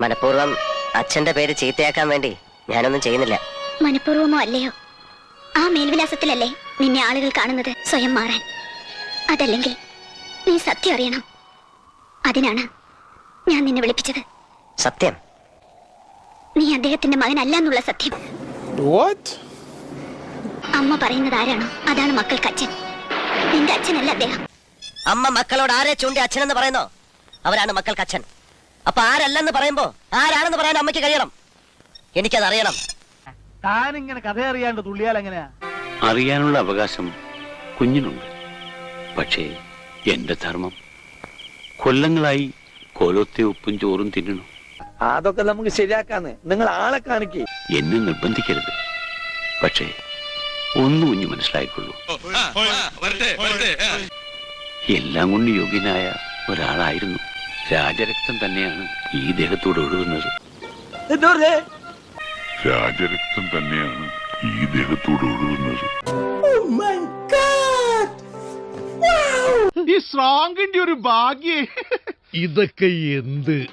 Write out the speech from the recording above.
മനഃപൂർവ്വം അച്ഛന്റെ പേര് ചീത്തയാക്കാൻ വേണ്ടി ഞാനൊന്നും ചെയ്യുന്നില്ല. മനഃപൂർവ്വമോ അല്ലയോ, ആ മേൽവിലാസത്തിലല്ലേ നിന്നെ ആളുകൾ കാണുന്നത്. സ്വയം മാറാൻ. അതല്ലെങ്കിൽ നീ സത്യം അറിയണം. അതിനാണ് ഞാൻ നിന്നെ വിളിപ്പിച്ചത്. സത്യം? നീ അദ്ദേഹത്തിന്റെ മകനല്ല എന്നുള്ള സത്യം. അമ്മ പറയുന്നത് ആരാണോ അതാണ് മക്കൾക്ക് അച്ഛൻ. നിന്റെ അച്ഛനല്ല അദ്ദേഹം. അമ്മ മക്കളോട് ആരെ ചൂണ്ടി അച്ഛനെന്ന് പറയുന്നോ അവരാണ് മക്കൾക്ക് അച്ഛൻ. അപ്പൊ ആരല്ലെന്ന് പറയുമ്പോ ആരാണെന്ന് പറയാൻ അമ്മയ്ക്ക് കഴിയണം. എനിക്കതറിയണം. താനിങ്ങനെ കഥ അറിയാണ്ട് തുള്ളിയാൽ എങ്ങനെയാ? അറിയാനുള്ള അവകാശം കുഞ്ഞിനുണ്ട്. പക്ഷേ എന്റെ ധർമ്മം കൊല്ലങ്ങളായി കോലത്തെ ഉപ്പും ചോറും തിന്നണം. അതൊക്കെ നമുക്ക് ശരിയാക്കാന്ന്. നിങ്ങൾ ആളെ കാണിക്കേ. എന്നെ നിർബന്ധിക്കരുത്. പക്ഷേ ഒന്ന് കുഞ്ഞു മനസ്സിലായിക്കൊള്ളൂ, എല്ലാം കൊണ്ട് യോഗ്യനായ ഒരാളായിരുന്നു. രാജരക്തം തന്നെയാണ് ഈ ദേഹത്തോട് ഒഴുകുന്നത്. രാജരക്തം തന്നെയാണ് ഈ ദേഹത്തോട് ഒഴുകുന്നത്. ഈ സ്ട്രോങ്ങിന്റെ ഒരു ഭാഗ്യേ. ഇതൊക്കെ എന്ത്